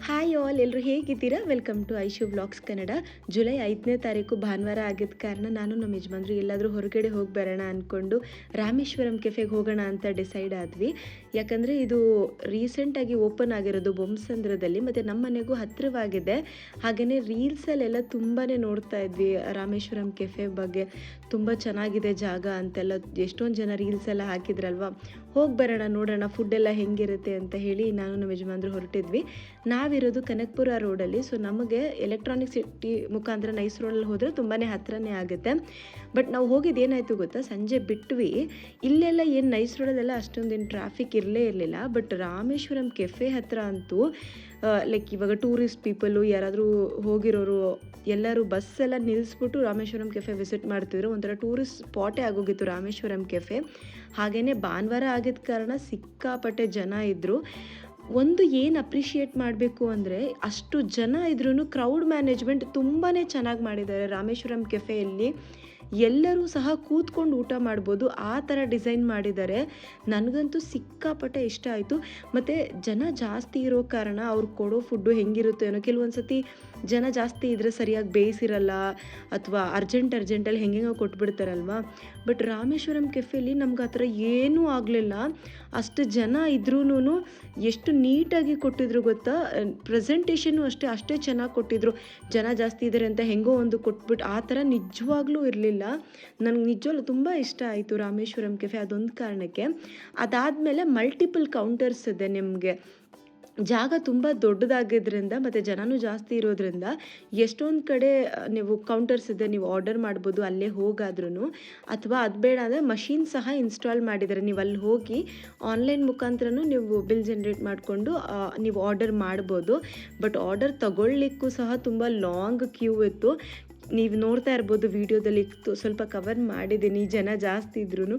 Hi all, ಎಲ್ಲರೂ ಹೇಗಿದ್ದೀರಾ? Welcome to Aishu vlogs Kannada. ಜುಲೈ 5ನೇ ತಾರೀಕು ಭಾನುವಾರ ಆಗಿದ್ದ ಕಾರಣ ನಾನು ನಮ್ಮ ಯಜಮಾನ್ರು ಎಲ್ಲಾದರೂ ಹೊರಗಡೆ ಹೋಗಿ ಬರೋಣ ಅಂದ್ಕೊಂಡು ರಾಮೇಶ್ವರಂ ಕೆಫೆಗೆ ಹೋಗೋಣ ಅಂತ ಡಿಸೈಡ್ ಆದ್ವಿ. ಯಾಕಂದರೆ ಇದು ರೀಸೆಂಟಾಗಿ ಓಪನ್ ಆಗಿರೋದು ಬೊಮ್ಮಸಂದ್ರದಲ್ಲಿ, ಮತ್ತು ನಮ್ಮ ಮನೆಗೂ ಹತ್ತಿರವಾಗಿದೆ. ಹಾಗೆಯೇ ರೀಲ್ಸಲ್ಲೆಲ್ಲ ತುಂಬಾ ನೋಡ್ತಾ ಇದ್ವಿ ರಾಮೇಶ್ವರಂ ಕೆಫೆ ಬಗ್ಗೆ. ತುಂಬ ಚೆನ್ನಾಗಿದೆ ಜಾಗ ಅಂತೆಲ್ಲ ಎಷ್ಟೊಂದು ಜನ ರೀಲ್ಸ್ ಎಲ್ಲ ಹಾಕಿದ್ರಲ್ವ. ಹೋಗಿ ಬರೋಣ, ನೋಡೋಣ ಫುಡ್ಡೆಲ್ಲ ಹೆಂಗಿರುತ್ತೆ ಅಂತ ಹೇಳಿ ನಾನು ನಮ್ಮ ಯಜಮಾನ್ರು ಹೊರಟಿದ್ವಿ. ನಾವಿರೋದು ಕನಕಪುರ ರೋಡಲ್ಲಿ. ಸೊ ನಮಗೆ ಎಲೆಕ್ಟ್ರಾನಿಕ್ ಸಿಟಿ ಮುಖಾಂತರ ನೈಸ್ ರೋಡಲ್ಲಿ ಹೋದರೆ ತುಂಬಾ ಹತ್ತಿರನೇ ಆಗುತ್ತೆ. ಬಟ್ ನಾವು ಹೋಗಿದ್ದು ಏನಾಯಿತು ಗೊತ್ತಾ, ಸಂಜೆ ಬಿಟ್ವಿ. ಇಲ್ಲೆಲ್ಲ ಏನು ನೈಸ್ ರೋಡಲ್ಲೆಲ್ಲ ಅಷ್ಟೊಂದೇನು ಟ್ರಾಫಿಕ್ ಇರಲಿಲ್ಲ. ಬಟ್ ರಾಮೇಶ್ವರಂ ಕೆಫೆ ಹತ್ತಿರ ಅಂತೂ ಲೈಕ್ ಇವಾಗ ಟೂರಿಸ್ಟ್ ಪೀಪಲು ಯಾರಾದರೂ ಹೋಗಿರೋರು ಎಲ್ಲರೂ ಬಸ್ಸೆಲ್ಲ ನಿಲ್ಲಿಸ್ಬಿಟ್ಟು ರಾಮೇಶ್ವರಂ ಕೆಫೆ ವಿಸಿಟ್ ಮಾಡ್ತಿದ್ರು. ಒಂಥರ ಟೂರಿಸ್ಟ್ ಸ್ಪಾಟೇ ಆಗೋಗಿತ್ತು ರಾಮೇಶ್ವರಂ ಕೆಫೆ. ಹಾಗೆಯೇ ಭಾನುವಾರ ಆಗಿದ್ದ ಕಾರಣ ಸಿಕ್ಕಾಪಟ್ಟೆ ಜನ ಇದ್ದರು. ಒಂದು ಏನು ಅಪ್ರಿಷಿಯೇಟ್ ಮಾಡಬೇಕು ಅಂದರೆ, ಅಷ್ಟು ಜನ ಇದ್ರೂ ಕ್ರೌಡ್ ಮ್ಯಾನೇಜ್ಮೆಂಟ್ ತುಂಬಾ ಚೆನ್ನಾಗಿ ಮಾಡಿದ್ದಾರೆ ರಾಮೇಶ್ವರಂ ಕೆಫೆಯಲ್ಲಿ. ಎಲ್ಲರೂ ಸಹ ಕೂತ್ಕೊಂಡು ಊಟ ಮಾಡ್ಬೋದು, ಆ ಥರ ಡಿಸೈನ್ ಮಾಡಿದ್ದಾರೆ. ನನಗಂತೂ ಸಿಕ್ಕಾಪಟ್ಟೆ ಇಷ್ಟ ಆಯಿತು. ಮತ್ತು ಜನ ಜಾಸ್ತಿ ಇರೋ ಕಾರಣ ಅವ್ರು ಕೊಡೋ ಫುಡ್ಡು ಹೆಂಗಿರುತ್ತೋ ಏನೋ, ಕೆಲವೊಂದು ಸತಿ ಜನ ಜಾಸ್ತಿ ಇದ್ದರೆ ಸರಿಯಾಗಿ ಬೇಯಿಸಿರಲ್ಲ, ಅಥವಾ ಅರ್ಜೆಂಟಲ್ಲಿ ಹೆಂಗೆಂಗೋ ಕೊಟ್ಬಿಡ್ತಾರಲ್ವ. ಬಟ್ ರಾಮೇಶ್ವರಂ ಕೆಫೆಯಲ್ಲಿ ನಮ್ಗೆ ಆ ಥರ ಏನೂ ಆಗಲಿಲ್ಲ. ಅಷ್ಟು ಜನ ಇದ್ರೂ ಎಷ್ಟು ನೀಟಾಗಿ ಕೊಟ್ಟಿದ್ರು ಗೊತ್ತಾ. ಪ್ರೆಸೆಂಟೇಷನ್ನು ಅಷ್ಟೇ ಚೆನ್ನಾಗಿ ಕೊಟ್ಟಿದ್ರು. ಜನ ಜಾಸ್ತಿ ಇದ್ದಾರೆ ಅಂತ ಹೆಂಗೋ ಒಂದು ಕೊಟ್ಬಿಟ್ಟು ಆ ಥರ ನಿಜವಾಗ್ಲೂ ಇರಲಿಲ್ಲ. ನನಗೆ ನಿಜವಾಗ್ಲೂ ತುಂಬ ಇಷ್ಟ ಆಯಿತು ರಾಮೇಶ್ವರಂ ಕೆಫೆ, ಅದೊಂದು ಕಾರಣಕ್ಕೆ. ಅದಾದಮೇಲೆ ಮಲ್ಟಿಪಲ್ ಕೌಂಟರ್ಸ್ ಇದೆ. ನಿಮಗೆ ಜಾಗ ತುಂಬ ದೊಡ್ಡದಾಗಿದ್ದರಿಂದ ಮತ್ತು ಜನನೂ ಜಾಸ್ತಿ ಇರೋದ್ರಿಂದ ಎಷ್ಟೊಂದು ಕಡೆ ನೀವು ಕೌಂಟರ್ಸ್ ಇದೆ, ನೀವು ಆರ್ಡರ್ ಮಾಡ್ಬೋದು ಅಲ್ಲೇ ಹೋಗಾದ್ರೂ. ಅಥವಾ ಅದು ಬೇಡ ಅಂದರೆ ಮಷೀನ್ ಸಹ ಇನ್ಸ್ಟಾಲ್ ಮಾಡಿದ್ದಾರೆ. ನೀವು ಅಲ್ಲಿ ಹೋಗಿ ಆನ್ಲೈನ್ ಮುಖಾಂತರನೂ ನೀವು ಬಿಲ್ ಜನ್ರೇಟ್ ಮಾಡಿಕೊಂಡು ನೀವು ಆರ್ಡರ್ ಮಾಡ್ಬೋದು. ಬಟ್ ಆರ್ಡರ್ ತಗೊಳ್ಳಿಕ್ಕೂ ಸಹ ತುಂಬ ಲಾಂಗ್ ಕ್ಯೂ ಇತ್ತು. ನೀವು ನೋಡ್ತಾ ಇರ್ಬೋದು ವಿಡಿಯೋದಲ್ಲಿ, ಸ್ವಲ್ಪ ಕವರ್ ಮಾಡಿದ್ದೀನಿ, ಜನ ಜಾಸ್ತಿ ಇದ್ರೂ.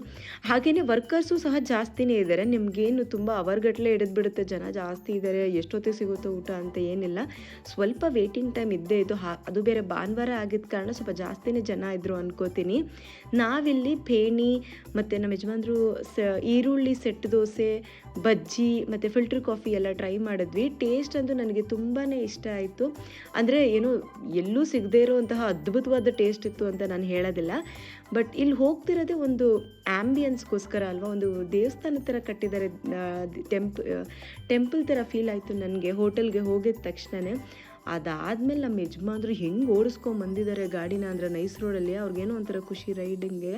ಹಾಗೆಯೇ ವರ್ಕರ್ಸು ಸಹ ಜಾಸ್ತಿನೇ ಇದ್ದಾರೆ. ನಿಮಗೇನು ತುಂಬ ಅವರ್ಗಟ್ಟಲೆ ಹಿಡಿದ್ಬಿಡುತ್ತೆ, ಜನ ಜಾಸ್ತಿ ಇದ್ದಾರೆ, ಎಷ್ಟೊತ್ತಿಗೆ ಸಿಗುತ್ತೋ ಊಟ ಅಂತ ಏನಿಲ್ಲ. ಸ್ವಲ್ಪ ವೇಟಿಂಗ್ ಟೈಮ್ ಇದ್ದೇ ಇದು. ಅದು ಬೇರೆ ಭಾನುವಾರ ಆಗಿದ್ದ ಕಾರಣ ಸ್ವಲ್ಪ ಜಾಸ್ತಿನೇ ಜನ ಇದ್ದರು ಅನ್ಕೋತೀನಿ. ನಾವಿಲ್ಲಿ ಪೇಣಿ ಮತ್ತು ನಮ್ಮ ಯಜಮಾನ್ರು ಈರುಳ್ಳಿ ಸೆಟ್ ದೋಸೆ, ಬಜ್ಜಿ ಮತ್ತು ಫಿಲ್ಟರ್ ಕಾಫಿ ಎಲ್ಲ ಟ್ರೈ ಮಾಡಿದ್ವಿ. ಟೇಸ್ಟ್ ಅಂತೂ ನನಗೆ ತುಂಬಾ ಇಷ್ಟ ಆಯಿತು. ಅಂದರೆ ಏನು ಎಲ್ಲೂ ಸಿಗದೇ ಇರೋವಂತಹ ಅದ್ಭುತವಾದ ಟೇಸ್ಟ್ ಇತ್ತು ಅಂತ ನಾನು ಹೇಳೋದಿಲ್ಲ. ಬಟ್ ಇಲ್ಲಿ ಹೋಗ್ತಿರೋದೇ ಒಂದು ಆ್ಯಂಬಿಯನ್ಸ್ಗೋಸ್ಕರ ಅಲ್ವಾ. ಒಂದು ದೇವಸ್ಥಾನ ಥರ ಕಟ್ಟಿದ್ದಾರೆ, ಟೆಂಪಲ್ ಥರ ಫೀಲ್ ಆಯಿತು ನನಗೆ ಹೋಟೆಲ್ಗೆ ಹೋಗಿದ ತಕ್ಷಣವೇ. ಅದಾದಮೇಲೆ ನಮ್ಮ ಯಜಮಾನ್ರು ಹೆಂಗೆ ಓಡಿಸ್ಕೊಂಬಂದಿದ್ದಾರೆ ಗಾಡಿನ ಅಂದರೆ ನೈಸ್ ರೋಡಲ್ಲಿ, ಅವ್ರಿಗೇನೋ ಒಂಥರ ಖುಷಿ ರೈಡಿಂಗ್ಗೆ.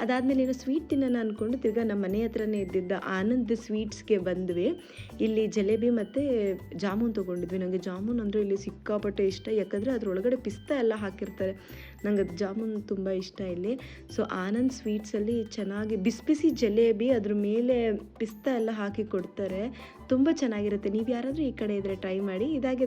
ಅದಾದಮೇಲೆ ಏನೋ ಸ್ವೀಟ್ ತಿನ್ನೋಣ ಅಂದ್ಕೊಂಡು ತಿರ್ಗಾ ನಮ್ಮ ಮನೆ ಹತ್ರನೇ ಇದ್ದಿದ್ದ ಆನಂದ್ ಸ್ವೀಟ್ಸ್ಗೆ ಬಂದ್ವಿ. ಇಲ್ಲಿ ಜಲೇಬಿ ಮತ್ತು ಜಾಮೂನ್ ತೊಗೊಂಡಿದ್ವಿ. ನನಗೆ ಜಾಮೂನ್ ಅಂದರೆ ಇಲ್ಲಿ ಸಿಕ್ಕಾಪಟ್ಟೆ ಇಷ್ಟ, ಯಾಕಂದರೆ ಅದರೊಳಗಡೆ ಪಿಸ್ತಾ ಎಲ್ಲ ಹಾಕಿರ್ತಾರೆ. ನಂಗೆ ಅದು ಜಾಮೂನ್ ತುಂಬ ಇಷ್ಟ ಇಲ್ಲಿ. ಸೊ ಆನಂದ್ ಸ್ವೀಟ್ಸಲ್ಲಿ ಚೆನ್ನಾಗಿ ಬಿಸಿ ಬಿಸಿ ಜಲೇಬಿ, ಅದ್ರ ಮೇಲೆ ಪಿಸ್ತಾ ಎಲ್ಲ ಹಾಕಿ ಕೊಡ್ತಾರೆ. ತುಂಬ ಚೆನ್ನಾಗಿರುತ್ತೆ. ನೀವು ಯಾರಾದರೂ ಈ ಕಡೆ ಇದ್ದರೆ ಟ್ರೈ ಮಾಡಿ. ಇದಾಗಿ